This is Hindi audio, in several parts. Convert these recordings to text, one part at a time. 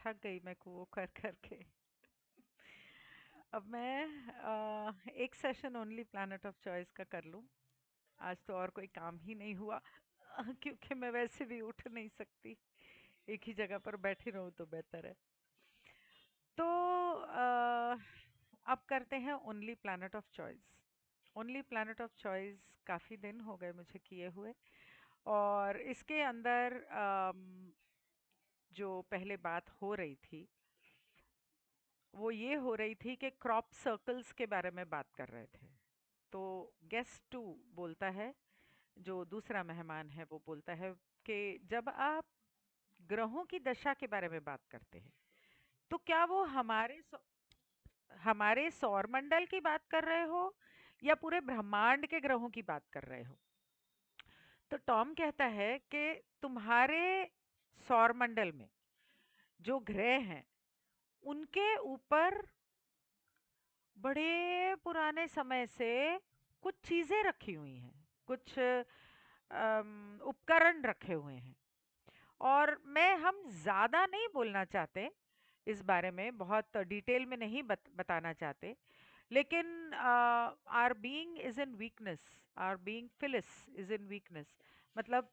थक गई मैं वो कर करके। अब मैं एक session only planet of choice का कर लूं। आज तो और कोई काम ही नहीं हुआ क्योंकि मैं वैसे भी उठ नहीं सकती। एक ही जगह पर बैठी रहूं तो बेहतर है। तो अब करते हैं only planet of choice. Only planet of choice काफ़ी दिन हो गए मुझे किए हुए। और इसके अंदर जो पहले बात हो रही थी वो ये हो रही थी कि क्रॉप सर्कल्स के बारे में बात कर रहे थे। तो गेस्ट टू बोलता है, जो दूसरा मेहमान है वो बोलता है कि जब आप ग्रहों की दशा के बारे में बात करते हैं तो क्या वो हमारे सौर मंडल की बात कर रहे हो या पूरे ब्रह्मांड के ग्रहों की बात कर रहे हो। तो टॉम कहता है कि तुम्हारे सौर मंडल में जो ग्रह हैं उनके ऊपर बड़े पुराने समय से कुछ चीजें रखी हुई हैं, कुछ उपकरण रखे हुए हैं। और हम ज्यादा नहीं बोलना चाहते इस बारे में, बहुत डिटेल में नहीं बताना चाहते। लेकिन our being is in weakness, our being फिलिस इज इन वीकनेस। मतलब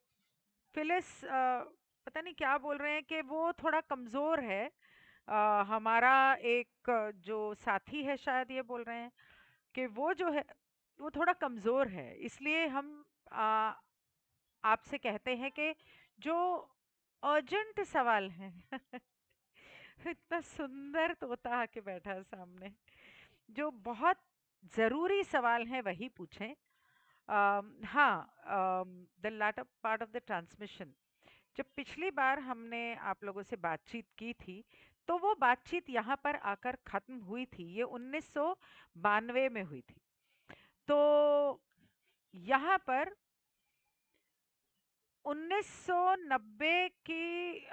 फिलिस पता नहीं क्या बोल रहे हैं कि वो थोड़ा कमजोर है। हमारा एक जो साथी है शायद ये बोल रहे हैं कि वो जो है वो थोड़ा कमजोर है, इसलिए हम आ, आपसे कहते हैं कि जो अर्जेंट सवाल है इतना सुंदर तोता आके बैठा है सामने, जो बहुत जरूरी सवाल है वही पूछें। हाँ, the latter part of the transmission, जब पिछली बार हमने आप लोगों से बातचीत की थी तो वो बातचीत यहाँ पर आकर खत्म हुई थी। ये 1992 में हुई थी। तो यहाँ पर 1990 की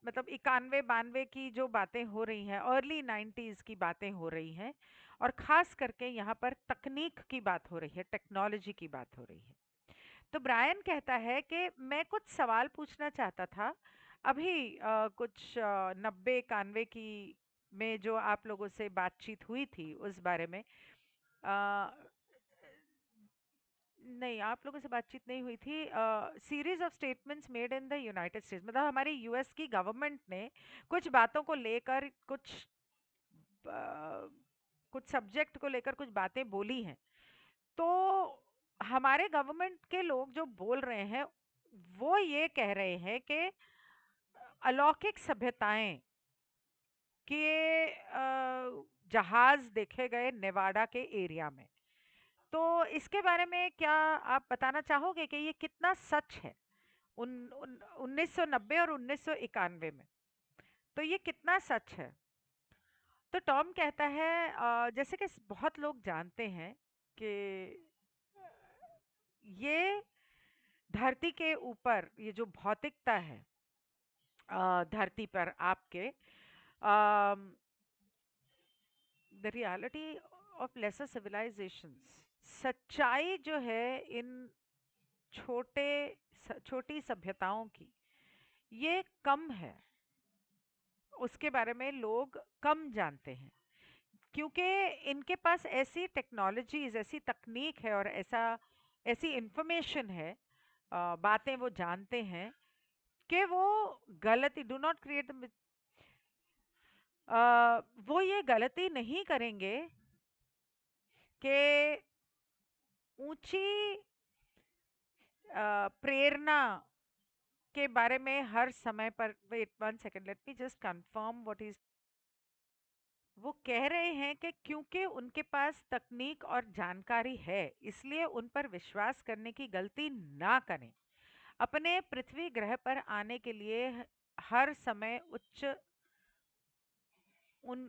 मतलब 91 92 की जो बातें हो रही हैं, अर्ली 90s की बातें हो रही हैं। और खास करके यहाँ पर तकनीक की बात हो रही है, टेक्नोलॉजी की बात हो रही है। तो ब्रायन कहता है कि मैं कुछ सवाल पूछना चाहता था। अभी कुछ 90 91 की में जो आप लोगों से बातचीत हुई थी उस बारे में। नहीं, आप लोगों से बातचीत नहीं हुई थी। Series of statements made in the United states, मतलब हमारी यूएस की गवर्नमेंट ने कुछ बातों को लेकर, कुछ सब्जेक्ट को लेकर कुछ बातें बोली हैं। तो हमारे गवर्नमेंट के लोग जो बोल रहे हैं वो ये कह रहे हैं कि अलौकिक सभ्यताएं के जहाज देखे गए नेवाडा के एरिया में। तो इसके बारे में क्या आप बताना चाहोगे कि ये कितना सच है? उन 1990 और 1991 में, तो ये कितना सच है? तो टॉम कहता है जैसे कि बहुत लोग जानते हैं कि ये धरती के ऊपर ये जो भौतिकता है धरती पर आपके, the reality of lesser civilizations, सच्चाई जो है इन छोटे छोटी सभ्यताओं की, ये कम है। उसके बारे में लोग कम जानते हैं क्योंकि इनके पास ऐसी टेक्नोलॉजीज, ऐसी तकनीक है और ऐसी इंफॉर्मेशन है, बातें वो जानते हैं कि वो गलती डू नॉट क्रिएट, वो ये गलती नहीं करेंगे कि ऊंची प्रेरणा के बारे में हर समय पर, wait one second, let me just confirm what is. वो कह रहे हैं कि क्योंकि उनके पास तकनीक और जानकारी है इसलिए उन पर विश्वास करने की गलती ना करें। अपने पृथ्वी ग्रह पर आने के लिए हर समय उच्च उन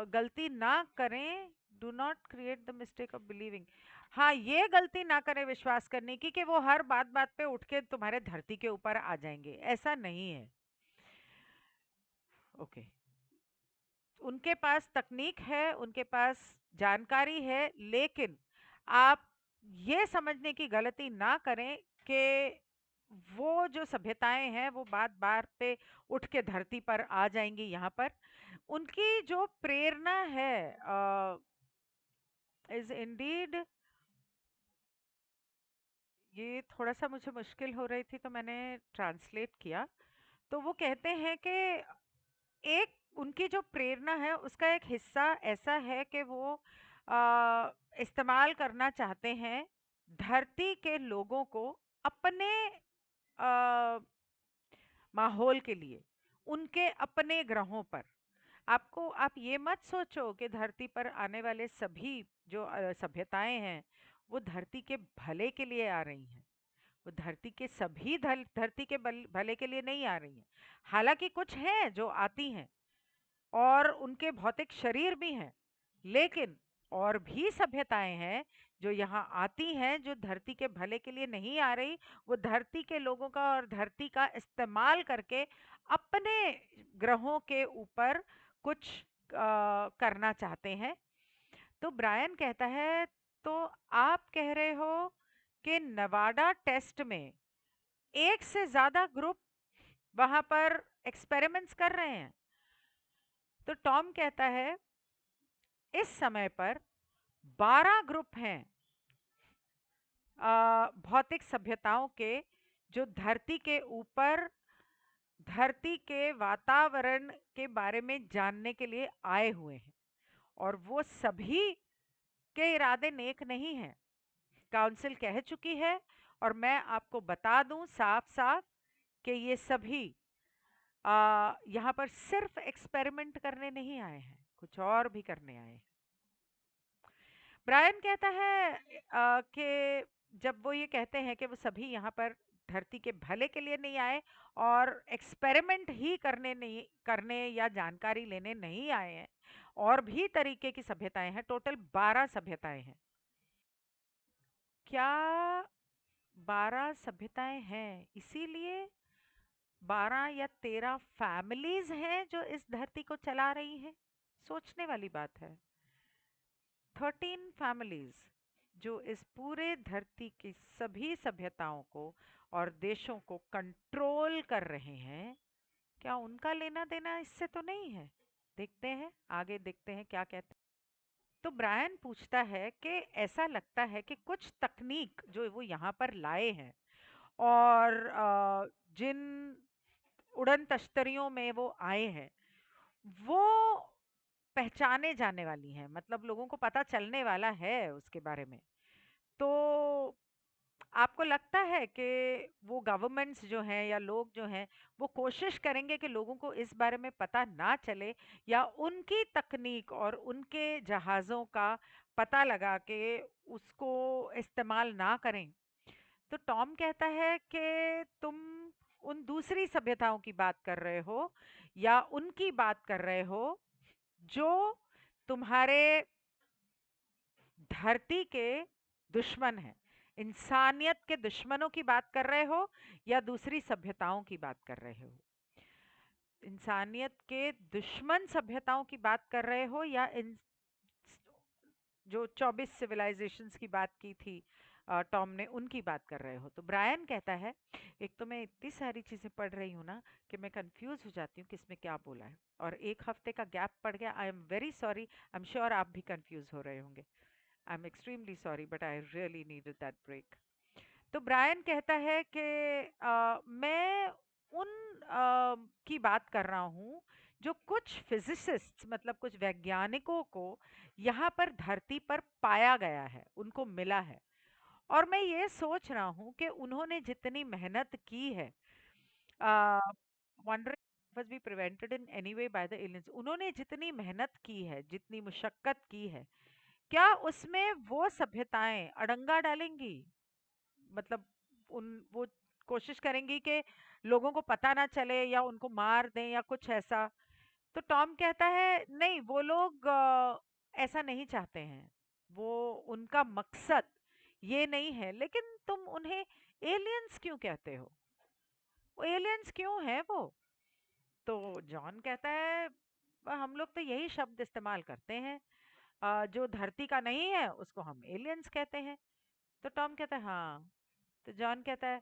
गलती ना करें। Do not create the mistake of believing. हाँ, ये गलती ना करें विश्वास करने की कि वो हर बात बात पे उठ के तुम्हारे धरती के ऊपर आ जाएंगे, ऐसा नहीं है। ओके, उनके पास तकनीक है, उनके पास जानकारी है, लेकिन आप ये समझने की गलती ना करें कि वो जो सभ्यताएं हैं वो बात बात पे उठ के धरती पर आ जाएंगी यहाँ पर। उनकी जो प्रेरणा है इज इंडीड, ये थोड़ा सा मुझे मुश्किल हो रही थी तो मैंने ट्रांसलेट किया। तो वो कहते हैं कि एक उनकी जो प्रेरणा है उसका एक हिस्सा ऐसा है कि वो इस्तेमाल करना चाहते हैं धरती के लोगों को अपने आ, माहौल के लिए, उनके अपने ग्रहों पर। आपको आप ये मत सोचो कि धरती पर आने वाले सभी जो सभ्यताएं हैं वो धरती के भले के लिए आ रही हैं। वो धरती के सभी धरती के भले के लिए नहीं आ रही हैं। हालांकि कुछ हैं जो आती हैं और उनके भौतिक शरीर भी हैं, लेकिन और भी सभ्यताएं हैं जो यहाँ आती हैं जो धरती के भले के लिए नहीं आ रही। वो धरती के लोगों का और धरती का इस्तेमाल करके अपने ग्रहों के ऊपर कुछ करना चाहते हैं। तो ब्रायन कहता है, तो आप कह रहे हो कि नवाडा टेस्ट में एक से ज्यादा ग्रुप वहां पर एक्सपेरिमेंट्स कर रहे हैं? तो टॉम कहता है इस समय पर 12 ग्रुप हैं भौतिक सभ्यताओं के, जो धरती के ऊपर धरती के वातावरण के बारे में जानने के लिए आए हुए हैं। और वो सभी के इरादे नेक नहीं हैं, काउंसिल कह चुकी है। और मैं आपको बता दूं साफ साफ कि ये सभी यहाँ पर सिर्फ एक्सपेरिमेंट करने नहीं आए हैं, कुछ और भी करने आए हैं। ब्रायन कहता है कि जब वो ये कहते हैं कि वो सभी यहाँ पर धरती के भले के लिए नहीं आए और एक्सपेरिमेंट ही करने या जानकारी लेने नहीं आए हैं, और भी तरीके की सभ्यताएं हैं, टोटल 12 सभ्यताएं हैं। क्या 12 सभ्यताएं हैं इसीलिए 12 या 13 फैमिलीज हैं जो इस धरती को चला रही हैं? सोचने वाली बात है। 13 फैमिलीज जो इस पूरे धरती की सभी सभ्यताओं को और देशों को कंट्रोल कर रहे हैं। क्या उनका लेना देना इससे तो नहीं है? देखते हैं आगे, देखते हैं क्या कहते हैं। तो ब्रायन पूछता है कि ऐसा लगता है कि कुछ तकनीक जो वो यहाँ पर लाए हैं और जिन उड़न तश्तरियों में वो आए हैं वो पहचाने जाने वाली हैं, मतलब लोगों को पता चलने वाला है उसके बारे में। तो आपको लगता है कि वो गवर्नमेंट्स जो हैं या लोग जो हैं वो कोशिश करेंगे कि लोगों को इस बारे में पता ना चले, या उनकी तकनीक और उनके जहाज़ों का पता लगा के उसको इस्तेमाल ना करें? तो टॉम कहता है कि तुम उन दूसरी सभ्यताओं की बात कर रहे हो या उनकी बात कर रहे हो जो तुम्हारे धरती के दुश्मन हैं, इंसानियत के दुश्मनों की बात कर रहे हो या दूसरी सभ्यताओं की बात कर रहे हो? इंसानियत के दुश्मन सभ्यताओं की बात कर रहे हो या इन जो 24 सिविलाइजेशंस की बात की थी टॉम ने, उनकी बात कर रहे हो? तो ब्रायन कहता है, एक तो मैं इतनी सारी चीजें पढ़ रही हूँ ना कि मैं कंफ्यूज हो जाती हूँ किसमें क्या बोला है, और एक हफ्ते का गैप पड़ गया। I am very sorry, I am sure आप भी कंफ्यूज हो रहे होंगे। I am extremely sorry but I really needed that break. तो ब्रायन कहता है कि मैं उन की बात कर रहा हूँ जो कुछ फिजिसिस्ट, मतलब कुछ वैज्ञानिकों को यहाँ पर धरती पर पाया गया है, उनको मिला है। और मैं ये सोच रहा हूँ कि उन्होंने जितनी मेहनत की है, wondering must be prevented in any way by the aliens, उन्होंने जितनी मेहनत की है, जितनी मुशक्कत की है, क्या उसमें वो सभ्यताएं अड़ंगा डालेंगी? मतलब उन वो कोशिश करेंगी कि लोगों को पता ना चले या उनको मार दें या कुछ ऐसा? तो टॉम कहता है नहीं, वो लोग ऐसा नहीं चाहते हैं, वो उनका मकसद ये नहीं है। लेकिन तुम उन्हें एलियंस क्यों कहते हो? वो एलियंस क्यों है वो? तो जॉन कहता है, हम लोग तो यही शब्द इस्तेमाल करते हैं, जो धरती का नहीं है उसको हम एलियंस कहते हैं। तो टॉम कहता है हाँ। तो जॉन कहता है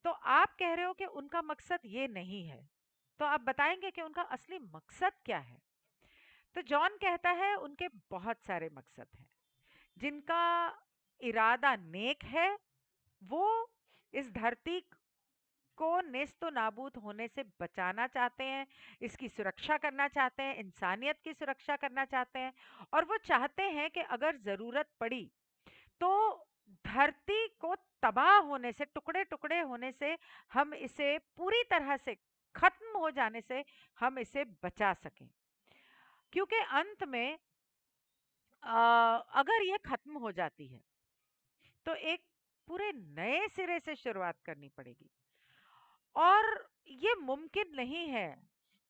तो आप कह रहे हो कि उनका मकसद ये नहीं है, तो आप बताएंगे कि उनका असली मकसद क्या है? तो जॉन कहता है उनके बहुत सारे मकसद हैं। जिनका इरादा नेक है, वो इस धरती को नेस्तो नाबूद होने से बचाना चाहते हैं, इसकी सुरक्षा करना चाहते हैं, इंसानियत की सुरक्षा करना चाहते हैं। और वो चाहते हैं कि अगर जरूरत पड़ी तो धरती को तबाह होने से, टुकड़े टुकड़े होने से, हम इसे पूरी तरह से खत्म हो जाने से हम इसे बचा सकें। क्योंकि अंत में अगर ये खत्म हो जाती है तो एक पूरे नए सिरे से शुरुआत करनी पड़ेगी। और ये मुमकिन नहीं है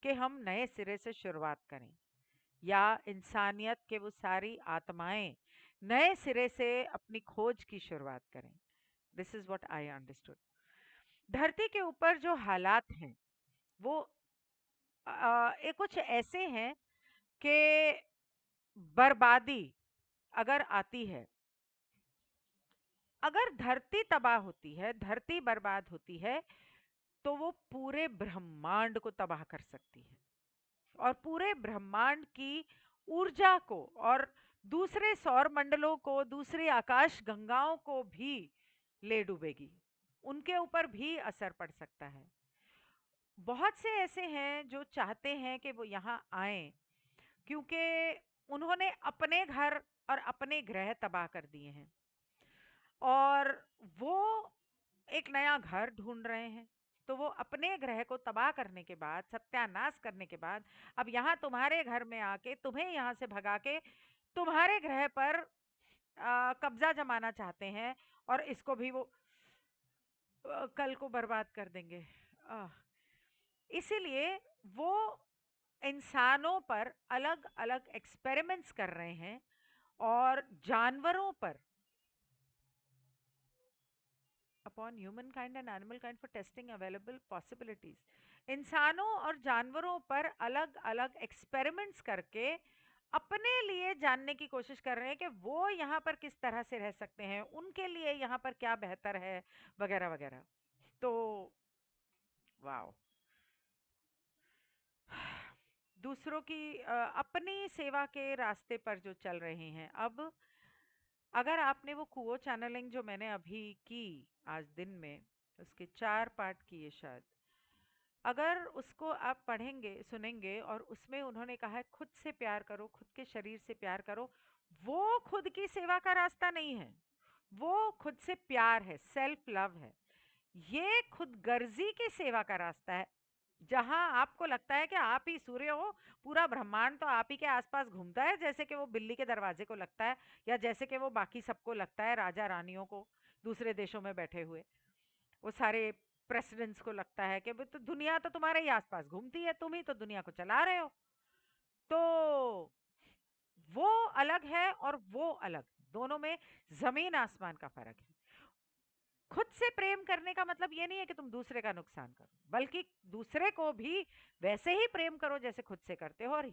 कि हम नए सिरे से शुरुआत करें या इंसानियत के वो सारी आत्माएं नए सिरे से अपनी खोज की शुरुआत करें। This is what I understood. धरती के ऊपर जो हालात हैं वो एक कुछ ऐसे हैं कि बर्बादी अगर आती है, अगर धरती तबाह होती है, धरती बर्बाद होती है, तो वो पूरे ब्रह्मांड को तबाह कर सकती है और पूरे ब्रह्मांड की ऊर्जा को और दूसरे सौर मंडलों को, दूसरी आकाश गंगाओं को भी ले डूबेगी। उनके ऊपर भी असर पड़ सकता है। बहुत से ऐसे हैं जो चाहते हैं कि वो यहाँ आए, क्योंकि उन्होंने अपने घर और अपने ग्रह तबाह कर दिए हैं और वो एक नया घर ढूंढ रहे हैं। तो वो अपने ग्रह को तबाह करने के बाद, सत्यानाश करने के बाद, अब यहाँ तुम्हारे घर में आके तुम्हें यहाँ से भगा के तुम्हारे ग्रह पर कब्जा जमाना चाहते हैं और इसको भी वो कल को बर्बाद कर देंगे। आह, इसीलिए वो इंसानों पर अलग अलग एक्सपेरिमेंट्स कर रहे हैं और जानवरों पर, upon humankind and animal kind for testing available possibilities, इंसानों और जानवरों पर अलग अलग एक्सपेरिमेंट्स करके अपने लिए जानने की कोशिश कर रहे हैं कि वो यहाँ पर किस तरह से रह सकते हैं, उनके लिए यहाँ पर क्या बेहतर है, वगैरह वगैरह। तो वाओ। दूसरों की अपनी सेवा के रास्ते पर जो चल रहे हैं। अब अगर आपने वो कुओ चैनलिंग जो मैंने अभी की आज दिन में, उसके 4 पार्ट किए शायद, अगर उसको आप पढ़ेंगे, सुनेंगे, और उसमें उन्होंने कहा है खुद से प्यार करो, खुद के शरीर से प्यार करो, वो खुद की सेवा का रास्ता नहीं है। वो खुद से प्यार है, सेल्फ लव है। ये खुद गर्जी की सेवा का रास्ता है। जहां आपको लगता है कि आप ही सूर्य हो, पूरा ब्रह्मांड तो आप ही के आसपास घूमता है, जैसे कि वो बिल्ली के दरवाजे को लगता है, या जैसे कि वो बाकी सबको लगता है, राजा रानियों को, दूसरे देशों में बैठे हुए वो सारे प्रेसिडेंट्स को लगता है कि तो दुनिया तो तुम्हारे ही आसपास घूमती है, तुम ही तो दुनिया को चला रहे हो। तो वो अलग है और वो अलग है। दोनों में जमीन आसमान का फर्क है। खुद से प्रेम करने का मतलब ये नहीं है कि तुम दूसरे का नुकसान करो, बल्कि दूसरे को भी वैसे ही प्रेम करो जैसे खुद से करते हो। और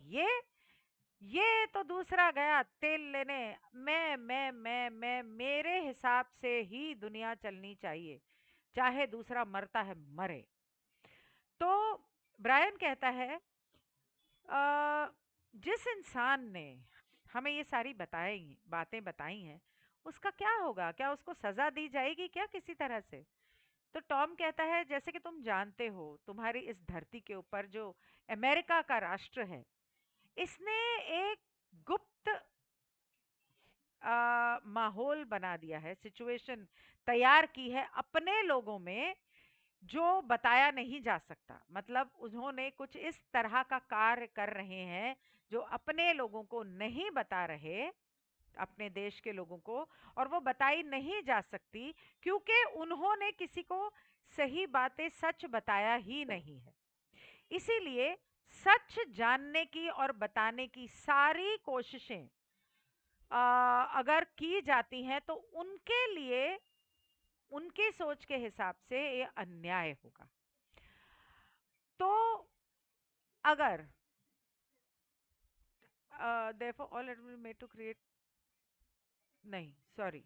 ये तो दूसरा गया तेल लेने। मैं मेरे हिसाब से ही दुनिया चलनी चाहिए, चाहे दूसरा मरता है मरे। तो ब्रायन कहता है अ, जिस इंसान ने हमें ये सारी बताई बातें बताई हैं, उसका क्या होगा? क्या उसको सजा दी जाएगी क्या किसी तरह से? तो टॉम कहता है जैसे कि तुम जानते हो, तुम्हारी इस धरती के ऊपर जो अमेरिका का राष्ट्र है, इसने एक गुप्त माहौल बना दिया है, सिचुएशन तैयार की है अपने लोगों में, जो बताया नहीं जा सकता। मतलब उन्होंने कुछ इस तरह का कार्य कर रहे हैं जो अपने लोगों को नहीं बता रहे, अपने देश के लोगों को, और वो बताई नहीं जा सकती क्योंकि उन्होंने किसी को सही बातें सच बताया ही नहीं है। इसीलिए सच जानने की और बताने की सारी कोशिशें अगर की जाती हैं तो उनके लिए, उनकी सोच के हिसाब से ये अन्याय होगा। तो अगर therefore all attempt made to create, नहीं सॉरी,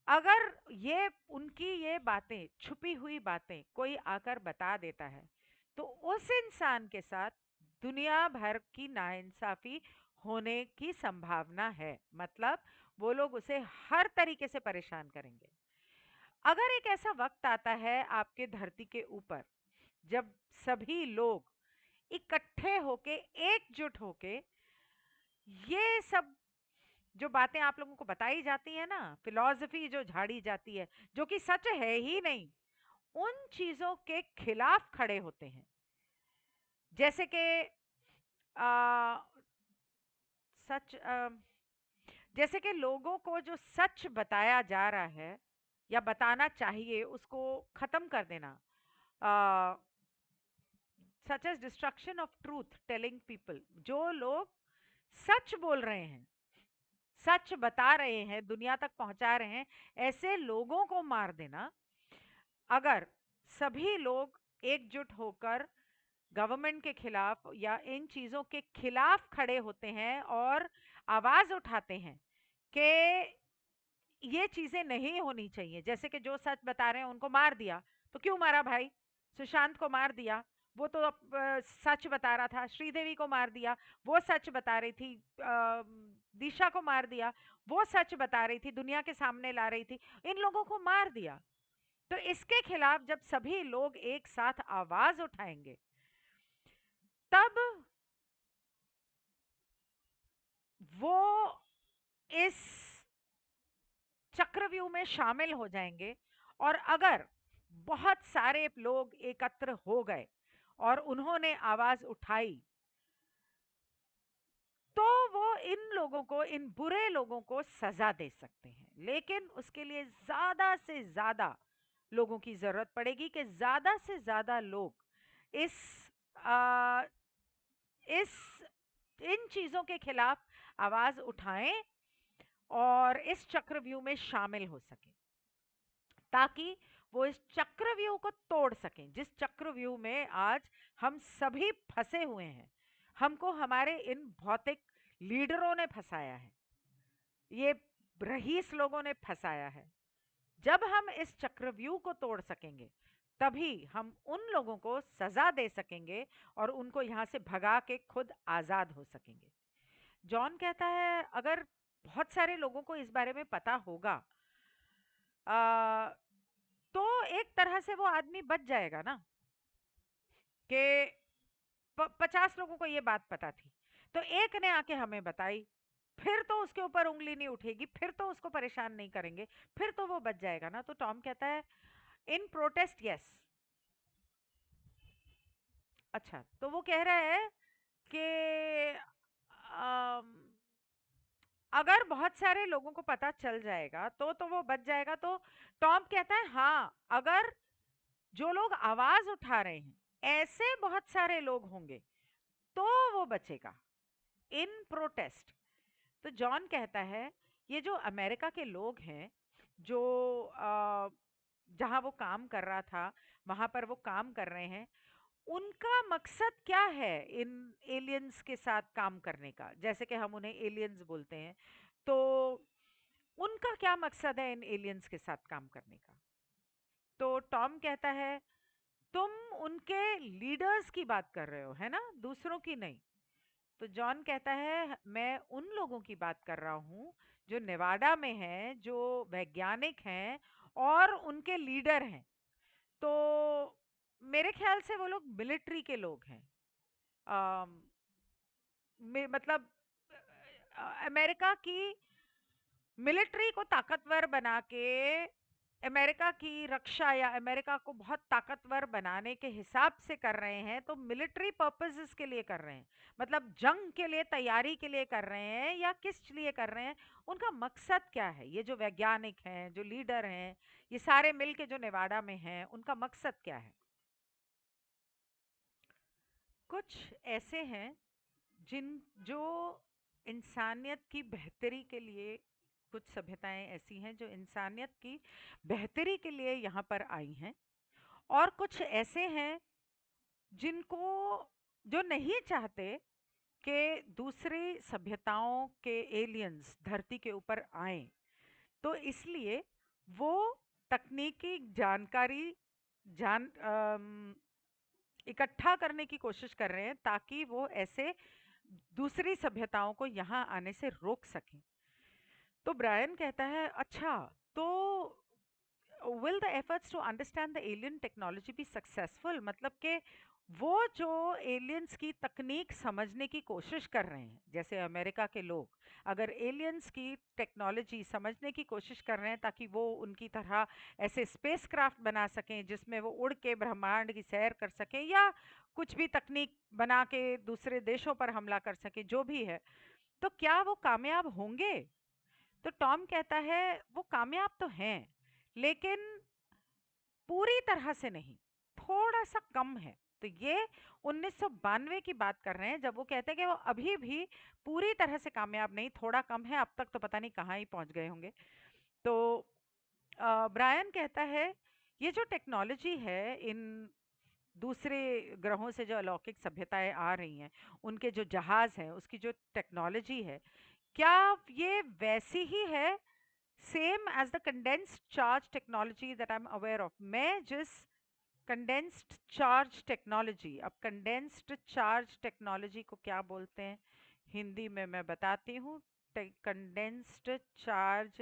अगर ये उनकी ये बातें, छुपी हुई बातें कोई आकर बता देता है, तो उस इंसान के साथ दुनिया भर की नाइंसाफी होने की संभावना है। मतलब वो लोग उसे हर तरीके से परेशान करेंगे। अगर एक ऐसा वक्त आता है आपके धरती के ऊपर जब सभी लोग इकट्ठे होके, एकजुट होके, ये सब जो बातें आप लोगों को बताई जाती है ना, फिलॉसफी जो झाड़ी जाती है, जो कि सच है ही नहीं, उन चीजों के खिलाफ खड़े होते हैं। जैसे कि आ, सच जैसे कि लोगों को जो सच बताया जा रहा है या बताना चाहिए उसको खत्म कर देना, such as destruction of truth telling people. जो लोग सच बोल रहे हैं, सच बता रहे हैं, दुनिया तक पहुंचा रहे हैं, ऐसे लोगों को मार देना। अगर सभी लोग एकजुट होकर गवर्नमेंट के खिलाफ या इन चीजों के खिलाफ खड़े होते हैं और आवाज उठाते हैं कि ये चीजें नहीं होनी चाहिए, जैसे कि जो सच बता रहे हैं उनको मार दिया, तो क्यों मारा भाई? सुशांत को मार दिया, वो तो सच बता रहा था। श्रीदेवी को मार दिया, वो सच बता रही थी। दिशा को मार दिया, वो सच बता रही थी, दुनिया के सामने ला रही थी। इन लोगों को मार दिया। तो इसके खिलाफ जब सभी लोग एक साथ आवाज उठाएंगे, तब वो इस चक्रव्यूह में शामिल हो जाएंगे। और अगर बहुत सारे लोग एकत्र हो गए और उन्होंने आवाज उठाई, तो वो इन लोगों को, इन बुरे लोगों को सजा दे सकते हैं। लेकिन उसके लिए ज्यादा से ज्यादा लोगों की जरूरत पड़ेगी कि ज्यादा से ज्यादा लोग आ, इस इन चीजों के खिलाफ आवाज उठाएं और इस चक्रव्यूह में शामिल हो सके, ताकि वो इस चक्रव्यूह को तोड़ सकें, जिस चक्रव्यूह में आज हम सभी फंसे हुए हैं। हमको हमारे इन भौतिक लीडरों ने फंसाया है, ये रईस लोगों ने फंसाया है। जब हम इस चक्रव्यूह को तोड़ सकेंगे, तभी हम उन लोगों को सजा दे सकेंगे और उनको यहां से भगा के खुद आजाद हो सकेंगे। जॉन कहता है अगर बहुत सारे लोगों को इस बारे में पता होगा, आ, तो एक तरह से वो आदमी बच जाएगा ना, कि 50 लोगों को ये बात पता थी, तो एक ने आके हमें बताई, फिर तो उसके ऊपर उंगली नहीं उठेगी, फिर तो उसको परेशान नहीं करेंगे, फिर तो वो बच जाएगा ना। तो टॉम कहता है इन प्रोटेस्ट यस। अच्छा, तो वो कह रहा है कि अम, अगर बहुत सारे लोगों को पता चल जाएगा तो वो बच जाएगा। तो टॉम कहता है हाँ, अगर जो लोग आवाज उठा रहे हैं ऐसे बहुत सारे लोग होंगे तो वो बचेगा इन प्रोटेस्ट। तो जॉन कहता है ये जो अमेरिका के लोग हैं, जो जहां वो काम कर रहा था वहां पर वो काम कर रहे हैं, उनका मकसद क्या है इन एलियंस के साथ काम करने का, जैसे कि हम उन्हें एलियंस बोलते हैं। तो उनका क्या मकसद है इन एलियंस के साथ काम करने का? तो टॉम कहता है तुम उनके लीडर्स की बात कर रहे हो, है ना, दूसरों की नहीं। तो जॉन कहता है मैं उन लोगों की बात कर रहा हूँ जो नेवाडा में हैं, जो वैज्ञानिक हैं और उनके लीडर हैं। तो मेरे ख्याल से वो लोग मिलिट्री के लोग हैं। अम, मतलब अमेरिका की मिलिट्री को ताकतवर बना के, अमेरिका की रक्षा या अमेरिका को बहुत ताकतवर बनाने के हिसाब से कर रहे हैं, तो मिलिट्री पर्पसेस के लिए कर रहे हैं, मतलब जंग के लिए तैयारी के लिए कर रहे हैं या किस लिए कर रहे हैं, उनका मकसद क्या है? ये जो वैज्ञानिक हैं, जो लीडर हैं, ये सारे मिलके जो नेवाडा में हैं, उनका मकसद क्या है? कुछ ऐसे हैं जिन जो इंसानियत की बेहतरी के लिए, कुछ सभ्यताएं ऐसी हैं जो इंसानियत की बेहतरी के लिए यहाँ पर आई हैं, और कुछ ऐसे हैं जिनको, जो नहीं चाहते कि दूसरी सभ्यताओं के एलियंस धरती के ऊपर आए। तो इसलिए वो तकनीकी जानकारी जान इकट्ठा करने की कोशिश कर रहे हैं ताकि वो ऐसे दूसरी सभ्यताओं को यहाँ आने से रोक सकें। तो ब्रायन कहता है, अच्छा, तो will the efforts to understand the alien technology be successful? मतलब कि वो जो एलियंस की तकनीक समझने की कोशिश कर रहे हैं, जैसे अमेरिका के लोग अगर एलियंस की टेक्नोलॉजी समझने की कोशिश कर रहे हैं ताकि वो उनकी तरह ऐसे स्पेसक्राफ्ट बना सकें जिसमें वो उड़ के ब्रह्मांड की सैर कर सकें, या कुछ भी तकनीक बना के दूसरे देशों पर हमला कर सकें, जो भी है, तो क्या वो कामयाब होंगे? तो टॉम कहता है, वो कामयाब तो हैं, लेकिन पूरी तरह से नहीं, थोड़ा सा कम है। तो ये 1992 की बात कर रहे हैं, जब वो कहते हैं कि वो अभी भी पूरी तरह से कामयाब नहीं, थोड़ा कम है, अब तक तो पता नहीं कहाँ ही पहुंच गए होंगे। तो ब्रायन कहता है, ये जो टेक्नोलॉजी है, इन दूसरे ग्रहों से जो अलौकिक सभ्यताएं आ रही हैं, उनके जो जहाज हैं, उसकी जो टेक्नोलॉजी है, क्या ये वैसी ही है, same as the condensed charge technology that I am aware of? मैं जिस कंडेंस्ड चार्ज टेक्नोलॉजी, अब कंडेंस्ड चार्ज टेक्नोलॉजी को क्या बोलते हैं हिंदी में मैं बताती हूँ। कंडेंस्ड चार्ज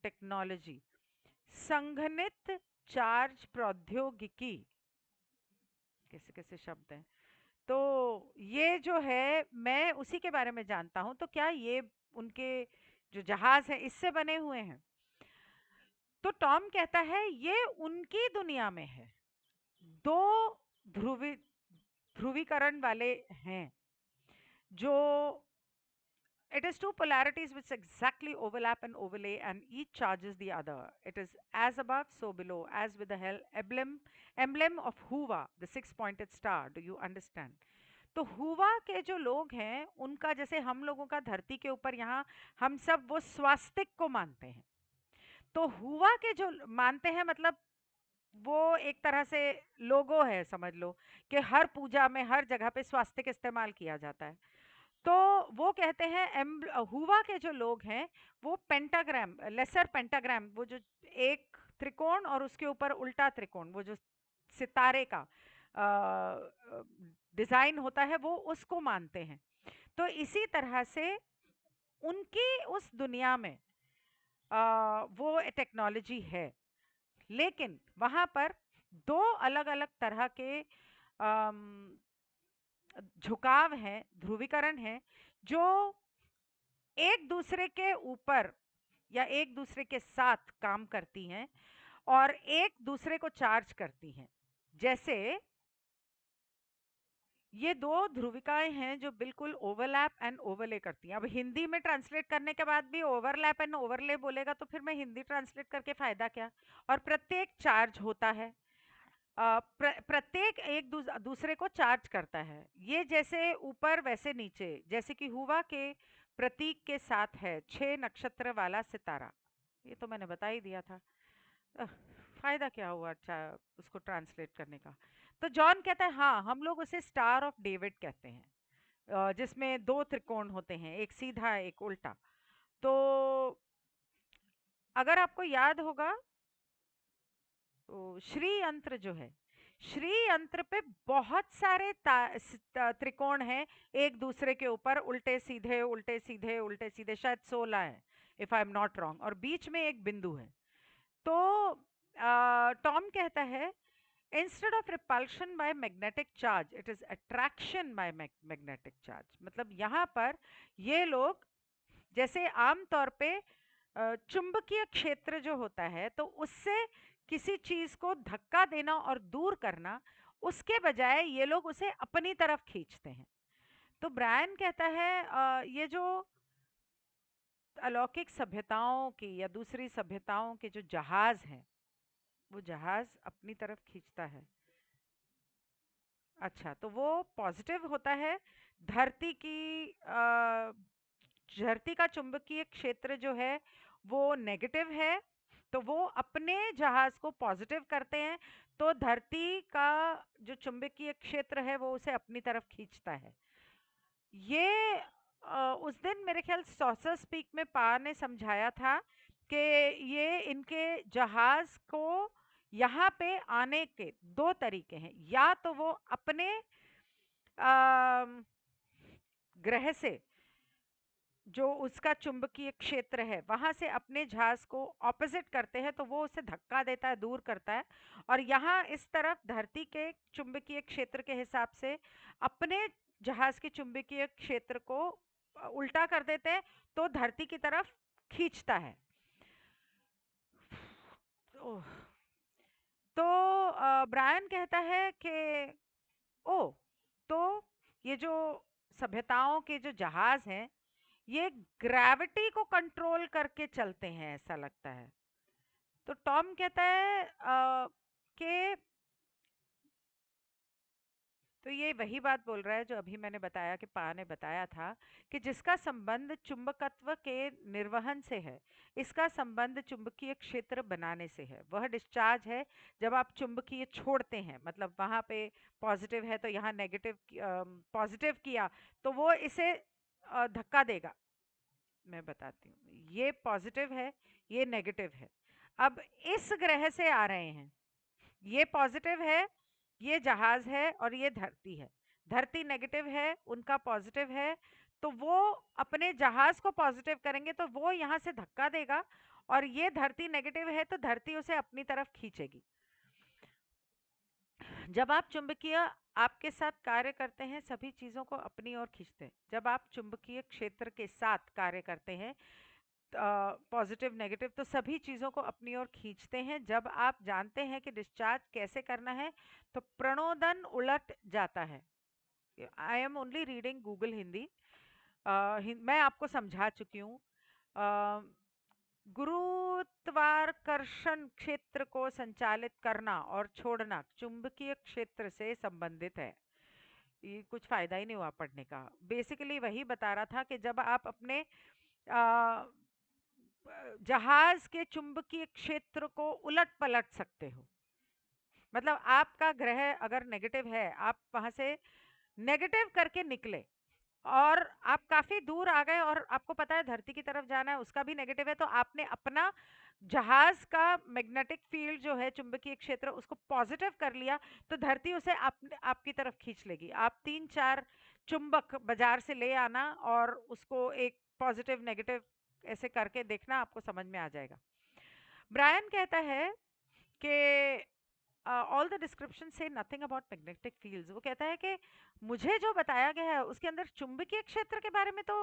टेक्नोलॉजी, संघनित चार्ज प्रौद्योगिकी, कैसे कैसे शब्द हैं। तो ये जो है, मैं उसी के बारे में जानता हूँ। तो क्या ये उनके जो जहाज है इससे बने हुए हैं? तो टॉम कहता है, ये उनकी दुनिया में है, दो ध्रुवी ध्रुवीकरण वाले हैं, जो it is two polarities which exactly overlap and overlay, and each charges the other. It is as above so below, as with the hell emblem of Huwa, the six-pointed star. Do you understand? तो हुआ के जो लोग हैं, उनका जैसे हम लोगों का धरती के ऊपर यहाँ हम सब वो स्वास्तिक को मानते हैं, तो हुआ के जो मानते हैं, मतलब वो एक तरह से लोगो है, समझ लो कि हर पूजा में हर जगह पे स्वास्तिक इस्तेमाल किया जाता है। तो वो कहते हैं हुआ के जो लोग हैं, वो पेंटाग्राम, लेसर पेंटाग्राम, वो जो एक त्रिकोण और उसके ऊपर उल्टा त्रिकोण, वो जो सितारे का डिजाइन होता है, वो उसको मानते हैं। तो इसी तरह से उनकी उस दुनिया में वो टेक्नोलॉजी है, लेकिन वहां पर दो अलग अलग तरह के अम, झुकाव हैं, ध्रुवीकरण हैं, जो एक दूसरे के ऊपर या एक दूसरे के साथ काम करती हैं और एक दूसरे को चार्ज करती हैं। जैसे ये दो ध्रुविकाएं हैं जो बिल्कुल ओवरलैप एंड ओवरले करती हैं। अब हिंदी में ट्रांसलेट करने के बाद भी ओवरलैप एंड ओवरले बोलेगा तो फिर मैं हिंदी ट्रांसलेट करके फायदा क्या? और प्रत्येक चार्ज होता है, प्रत्येक एक दूसरे को चार्ज करता है। ये जैसे ऊपर वैसे नीचे, जैसे कि हुआ के प्रतीक के साथ है 6 नक्षत्र वाला सितारा। ये तो मैंने बता ही दिया था। अह, फायदा क्या हुआ अच्छा उसको ट्रांसलेट करने का? तो जॉन कहता है, हाँ, हम लोग उसे स्टार ऑफ डेविड कहते हैं, जिसमें दो त्रिकोण होते हैं, एक सीधा एक उल्टा। तो अगर आपको याद होगा, तो श्री यंत्र जो है, श्री यंत्र पे बहुत सारे त्रिकोण हैं, एक दूसरे के ऊपर उल्टे सीधे उल्टे सीधे उल्टे सीधे, शायद 16 है, if I am not wrong, और बीच में एक बिंदु है। तो टॉम कहता है, instead of repulsion by magnetic charge, it is attraction by magnetic charge. मतलब यहाँ पर ये लोग, जैसे आम तौर पे चुंबकीय क्षेत्र जो होता है, तो उससे किसी चीज को धक्का देना और दूर करना, उसके बजाय ये लोग उसे अपनी तरफ खींचते हैं। तो ब्रायन कहता है, ये जो अलौकिक सभ्यताओं की या दूसरी सभ्यताओं के जो जहाज हैं, वो जहाज अपनी तरफ खींचता है। अच्छा, तो वो पॉजिटिव होता है। धरती की धरती का चुंबकीय क्षेत्र जो है वो नेगेटिव है, तो वो अपने जहाज को पॉजिटिव करते हैं, तो धरती का जो चुंबकीय क्षेत्र है वो उसे अपनी तरफ खींचता है। ये उस दिन मेरे ख्याल सॉसर स्पीक में पा ने समझाया था कि ये इनके जहाज को यहाँ पे आने के दो तरीके हैं। या तो वो अपने अम, ग्रह से जो उसका चुंबकीय क्षेत्र है वहां से अपने जहाज को ऑपोजिट करते हैं, तो वो उसे धक्का देता है, दूर करता है। और यहाँ इस तरफ धरती के चुंबकीय क्षेत्र के हिसाब से अपने जहाज के चुंबकीय क्षेत्र को उल्टा कर देते हैं, तो धरती की तरफ खींचता है। ओह, तो ब्रायन कहता है कि ओ, तो ये जो सभ्यताओं के जो जहाज हैं, ये ग्रेविटी को कंट्रोल करके चलते हैं ऐसा लगता है। तो टॉम कहता है कि तो ये वही बात बोल रहा है जो अभी मैंने बताया कि पा ने बताया था कि जिसका संबंध चुंबकत्व के निर्वहन से है, इसका संबंध चुंबकीय क्षेत्र बनाने से है। वह डिस्चार्ज है जब आप चुंबकीय छोड़ते हैं, मतलब वहां पे पॉजिटिव है तो यहाँ नेगेटिव, पॉजिटिव किया तो वो इसे धक्का देगा। मैं बताती हूँ, ये पॉजिटिव है, ये नेगेटिव है। अब इस ग्रह से आ रहे हैं, ये पॉजिटिव है, ये जहाज है और ये धरती है। धरती नेगेटिव है, उनका पॉजिटिव है। तो वो अपने जहाज को पॉजिटिव करेंगे तो वो यहाँ से धक्का देगा, और ये धरती नेगेटिव है तो धरती उसे अपनी तरफ खींचेगी। जब आप चुंबकीय आपके साथ कार्य करते हैं, सभी चीजों को अपनी ओर खींचते हैं। जब आप चुंबकीय क्षेत्र के साथ कार्य करते हैं, पॉजिटिव नेगेटिव, तो सभी चीज़ों को अपनी ओर खींचते हैं। जब आप जानते हैं कि डिस्चार्ज कैसे करना है, तो प्रणोदन उलट जाता है। I am only reading Google Hindi. मैं आपको समझा चुकी हूँ। गुरुत्वाकर्षण क्षेत्र को संचालित करना और छोड़ना चुंबकीय क्षेत्र से संबंधित है। ये कुछ फायदा ही नहीं हुआ पढ़ने का। बेसिकली वही बता रहा था कि जब आप अपने जहाज के चुंबकीय क्षेत्र को उलट पलट सकते हो, मतलब आपका ग्रह अगर नेगेटिव है, आप वहां से नेगेटिव करके निकले और आप काफी दूर आ गए और आपको पता है धरती की तरफ जाना है, उसका भी नेगेटिव है, तो आपने अपना जहाज का मैग्नेटिक फील्ड जो है, चुंबकीय क्षेत्र, उसको पॉजिटिव कर लिया, तो धरती उसे आपकी तरफ खींच लेगी। आप 3-4 चुंबक बाजार से ले आना और उसको एक पॉजिटिव नेगेटिव ऐसे करके देखना, आपको समझ में आ जाएगा। ब्रायन कहता है कि ऑल द डिस्क्रिप्शन से नथिंग अबाउट मैग्नेटिक फील्ड्स। वो कहता है कि मुझे जो बताया गया है उसके अंदर चुंबकीय क्षेत्र के बारे में तो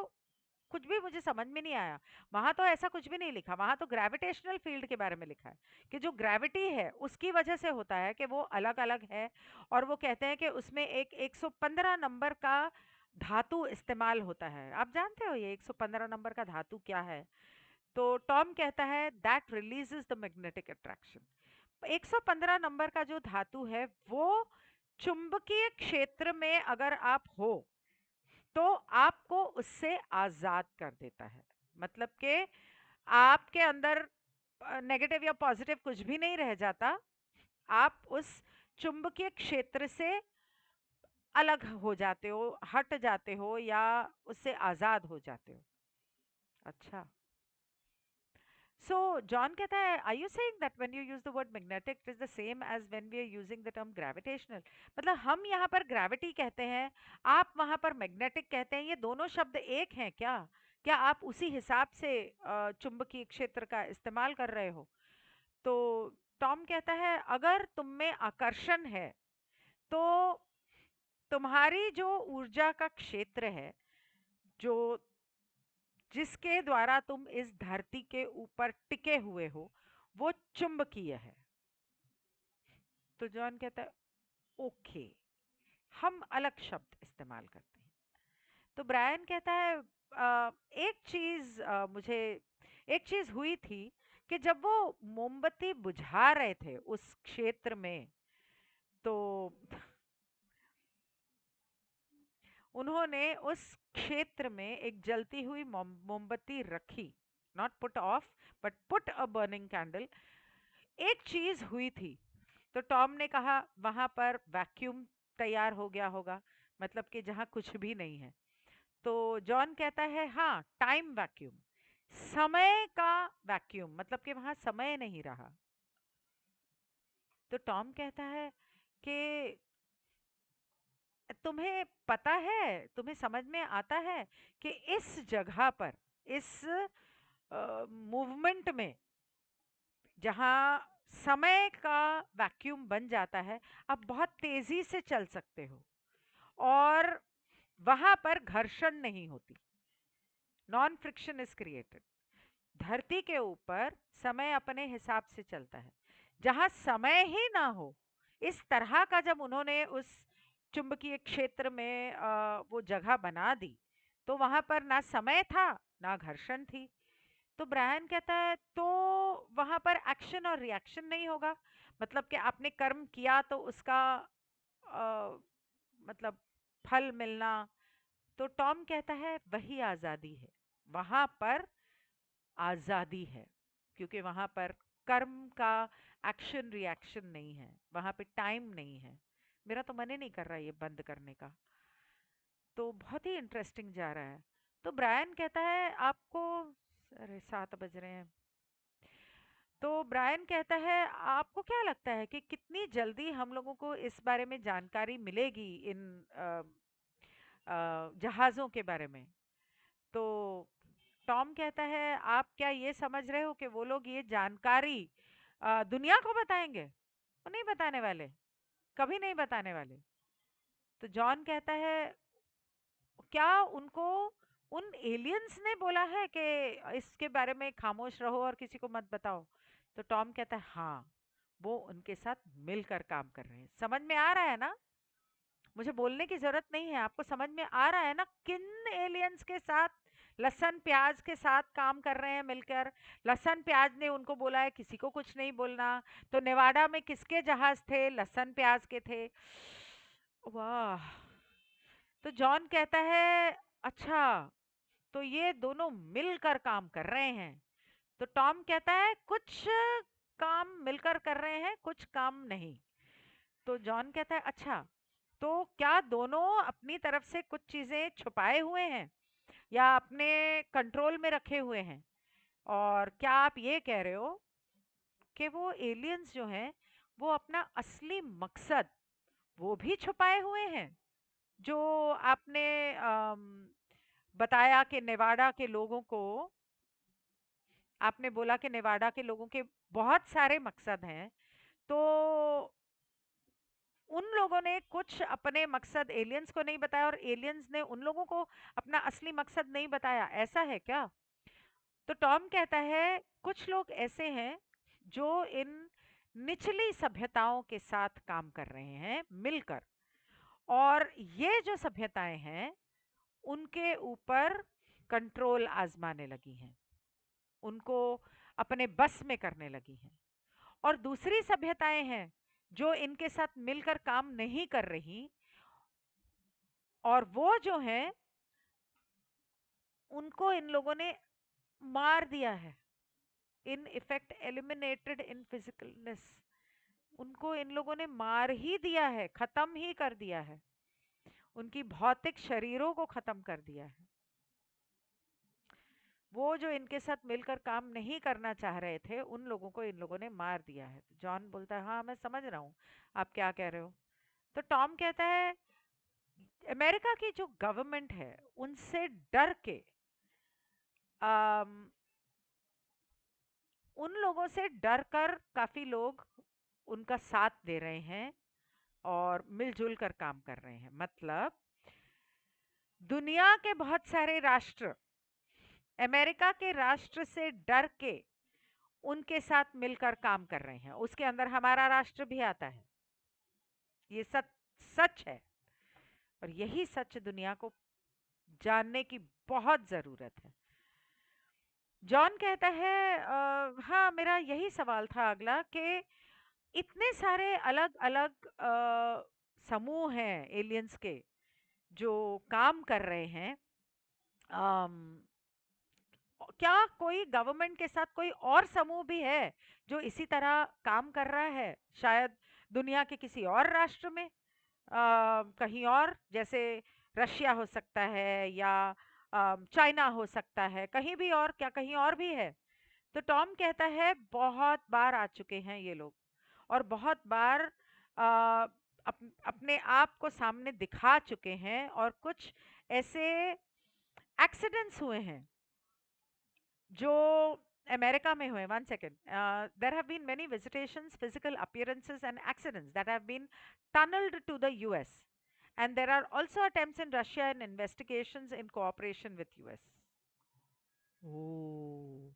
कुछ भी मुझे समझ में नहीं आया। वहां तो ऐसा कुछ भी नहीं लिखा, वहां तो ग्रेविटेशनल फील्ड के बारे में लिखा है कि जो ग्रेविटी है उसकी वजह से होता है कि वो अलग अलग है। और वो कहते हैं कि उसमें एक 115 नंबर का धातु इस्तेमाल होता है। आप जानते हो ये 115 नंबर का धातु क्या है? तो टॉम कहता है that releases the magnetic attraction. 115 number का जो धातु है वो चुंबकीय क्षेत्र में अगर आप हो तो आपको उससे आजाद कर देता है। मतलब कि आपके अंदर नेगेटिव या पॉजिटिव कुछ भी नहीं रह जाता, आप उस चुंबकीय क्षेत्र से अलग हो जाते हो, हट जाते हो या उससे आजाद हो जाते हो। अच्छा, so John कहता है, are you saying that when you use the word magnetic it is the same as when we are using the term gravitational? मतलब हम यहाँ पर gravity कहते हैं, आप वहाँ पर magnetic कहते हैं, ये दोनों शब्द एक हैं क्या? क्या आप उसी हिसाब से चुंबकीय क्षेत्र का इस्तेमाल कर रहे हो? तो टॉम कहता है अगर तुम में आकर्षण है तो तुम्हारी जो ऊर्जा का क्षेत्र है, जो जिसके द्वारा तुम इस धरती के ऊपर टिके हुए हो, वो चुंबकीय है। तो जॉन कहता है ओके, हम अलग शब्द इस्तेमाल करते हैं। तो ब्रायन कहता है एक चीज मुझे एक चीज हुई थी कि जब वो मोमबत्ती बुझा रहे थे उस क्षेत्र में, तो उन्होंने उस क्षेत्र में एक जलती हुई मोमबत्ती रखी, not put off but put a burning candle. एक चीज हुई थी। तो टॉम ने कहा वहां पर वैक्यूम तैयार हो गया होगा, मतलब कि जहां कुछ भी नहीं है। तो जॉन कहता है हाँ, टाइम वैक्यूम। समय का वैक्यूम, मतलब कि वहां समय नहीं रहा। तो टॉम कहता है कि तुम्हें पता है, तुम्हें समझ में आता है कि इस जगह पर, इस मूवमेंट में, जहां समय का वैक्यूम बन जाता है, आप बहुत तेजी से चल सकते हो और वहां पर घर्षण नहीं होती, नॉन फ्रिक्शन इज क्रिएटेड। धरती के ऊपर समय अपने हिसाब से चलता है। जहां समय ही ना हो, इस तरह का जब उन्होंने उस चुंबकीय क्षेत्र में वो जगह बना दी, तो वहां पर ना समय था ना घर्षण थी। तो ब्रायन कहता है तो वहां पर एक्शन और रिएक्शन नहीं होगा, मतलब कि आपने कर्म किया तो उसका अ, मतलब फल मिलना। तो टॉम कहता है वही आजादी है, वहां पर आजादी है, क्योंकि वहां पर कर्म का एक्शन रिएक्शन नहीं है, वहां पे टाइम नहीं है। मेरा तो मन ही नहीं कर रहा ये बंद करने का। तो बहुत ही इंटरेस्टिंग जा रहा है। तो ब्रायन कहता है आपको, अरे 7 बज रहे हैं। तो ब्रायन कहता है आपको क्या लगता है कि कितनी जल्दी हम लोगों को इस बारे में जानकारी मिलेगी, इन जहाज़ों के बारे में? तो टॉम कहता है आप क्या ये समझ रहे हो कि वो लोग ये जानकारी दुनिया को बताएंगे? वो नहीं बताने वाले, कभी नहीं बताने वाले। तो जॉन कहता है क्या उनको उन एलियंस ने बोला है कि इसके बारे में खामोश रहो और किसी को मत बताओ? तो टॉम कहता है हाँ, वो उनके साथ मिलकर काम कर रहे हैं। समझ में आ रहा है ना? मुझे बोलने की जरूरत नहीं है, आपको समझ में आ रहा है ना किन एलियंस के साथ, लहसुन प्याज के साथ काम कर रहे हैं मिलकर। लहसुन प्याज ने उनको बोला है किसी को कुछ नहीं बोलना। तो नेवाडा में किसके जहाज थे? लहसुन प्याज के थे। वाह। तो जॉन कहता है अच्छा, तो ये दोनों मिलकर काम कर रहे हैं। तो टॉम कहता है कुछ काम मिलकर कर रहे हैं, कुछ काम नहीं। तो जॉन कहता है अच्छा, तो क्या दोनों अपनी तरफ से कुछ चीजें छुपाए हुए हैं या अपने कंट्रोल में रखे हुए हैं? और क्या आप ये कह रहे हो कि वो एलियंस जो हैं वो अपना असली मकसद वो भी छुपाए हुए हैं? जो आपने बताया कि नेवाडा के लोगों को, आपने बोला कि नेवाडा के लोगों के बहुत सारे मकसद हैं, तो उन लोगों ने कुछ अपने मकसद एलियंस को नहीं बताया और एलियंस ने उन लोगों को अपना असली मकसद नहीं बताया, ऐसा है क्या? तो टॉम कहता है कुछ लोग ऐसे हैं जो इन निचली सभ्यताओं के साथ काम कर रहे हैं मिलकर, और ये जो सभ्यताएं हैं उनके ऊपर कंट्रोल आजमाने लगी हैं, उनको अपने बस में करने लगी हैं। और दूसरी सभ्यताएं हैं जो इनके साथ मिलकर काम नहीं कर रही, और वो जो है उनको इन लोगों ने मार दिया है, इन इफेक्ट एलिमिनेटेड इन फिजिकलनेस। उनको इन लोगों ने मार ही दिया है, खत्म ही कर दिया है, उनकी भौतिक शरीरों को खत्म कर दिया है। वो जो इनके साथ मिलकर काम नहीं करना चाह रहे थे उन लोगों को इन लोगों ने मार दिया है। तो जॉन बोलता है हाँ मैं समझ रहा हूँ आप क्या कह रहे हो। तो टॉम कहता है अमेरिका की जो गवर्नमेंट है उनसे डर के, अम, उन लोगों से डर कर काफी लोग उनका साथ दे रहे हैं और मिलजुल कर काम कर रहे हैं। मतलब दुनिया के बहुत सारे राष्ट्र अमेरिका के राष्ट्र से डर के उनके साथ मिलकर काम कर रहे हैं, उसके अंदर हमारा राष्ट्र भी आता है। ये सच सच है, और यही सच दुनिया को जानने की बहुत जरूरत है। जॉन कहता है हाँ मेरा यही सवाल था अगला कि इतने सारे अलग अलग समूह हैं एलियंस के जो काम कर रहे हैं, अम, क्या कोई गवर्नमेंट के साथ कोई और समूह भी है जो इसी तरह काम कर रहा है, शायद दुनिया के किसी और राष्ट्र में, कहीं और, जैसे रशिया हो सकता है या चाइना हो सकता है, कहीं भी, और क्या कहीं और भी है? तो टॉम कहता है बहुत बार आ चुके हैं ये लोग, और बहुत बार अपने आप को सामने दिखा चुके हैं, और कुछ ऐसे एक्सीडेंट्स हुए हैं जो अमेरिका में हुए. One second. There have been many visitations, physical appearances and accidents that have been tunneled to the US, and there are also attempts in Russia and investigations in cooperation with US. Oh,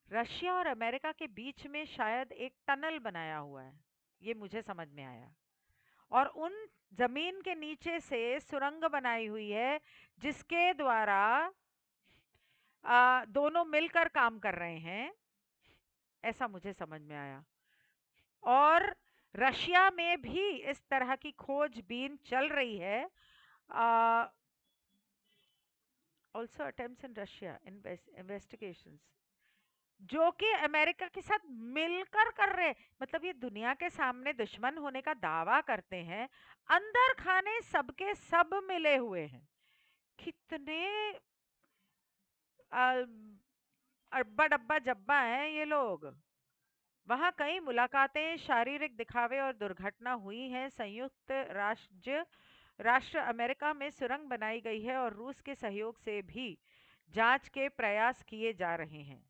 Russia और अमेरिका के बीच में शायद एक टनल बनाया हुआ है, ये मुझे समझ में आया. और उन जमीन के नीचे से सुरंग बनाई हुई है, जिसके द्वारा दोनों मिलकर काम कर रहे हैं, ऐसा मुझे समझ में आया. और रशिया में भी इस तरह की खोजबीन चल रही है. Also attempts in Russia investigations, जो कि अमेरिका के साथ मिलकर कर रहे हैं. मतलब ये दुनिया के सामने दुश्मन होने का दावा करते हैं, अंदर खाने सबके सब मिले हुए हैं. कितने अब्बा डब्बा जब्बा हैं ये लोग. वहां कई मुलाकातें, शारीरिक दिखावे और दुर्घटना हुई हैं. संयुक्त राष्ट्र अमेरिका में सुरंग बनाई गई है, और रूस के सहयोग से भी जांच के प्रयास किए जा रहे हैं.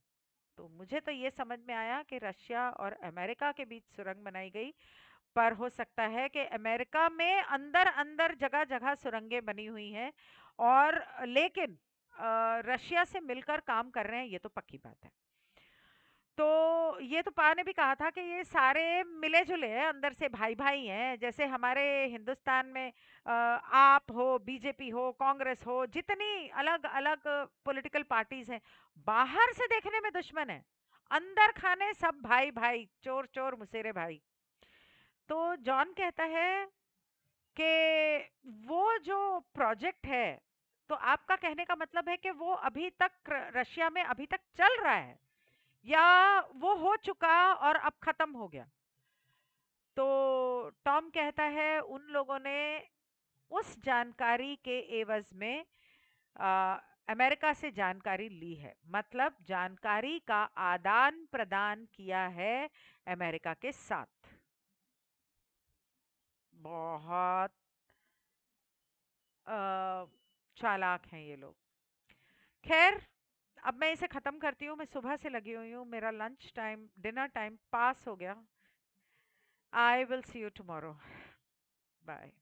तो मुझे तो ये समझ में आया कि रशिया और अमेरिका के बीच सुरंग बनाई गई, पर हो सकता है कि अमेरिका में अंदर अंदर जगह जगह सुरंगें बनी हुई हैं, और लेकिन रशिया से मिलकर काम कर रहे हैं, ये तो पक्की बात है. तो ये तो पा ने भी कहा था कि ये सारे मिले जुले हैं, अंदर से भाई भाई हैं. जैसे हमारे हिंदुस्तान में आप हो, बीजेपी हो, कांग्रेस हो, जितनी अलग अलग पॉलिटिकल पार्टीज हैं, बाहर से देखने में दुश्मन है, अंदर खाने सब भाई भाई, चोर चोर मुसेरे भाई. तो जॉन कहता है कि वो जो प्रोजेक्ट है, तो आपका कहने का मतलब है कि वो अभी तक रशिया में अभी तक चल रहा है, या वो हो चुका और अब खत्म हो गया? तो टॉम कहता है उन लोगों ने उस जानकारी के एवज में आ, अमेरिका से जानकारी ली है, मतलब जानकारी का आदान प्रदान किया है अमेरिका के साथ. बहुत अ, चालाक हैं ये लोग. खैर, अब मैं इसे खत्म करती हूँ. मैं सुबह से लगी हुई हूँ, मेरा lunch time, dinner time pass हो गया. I will see you tomorrow. Bye.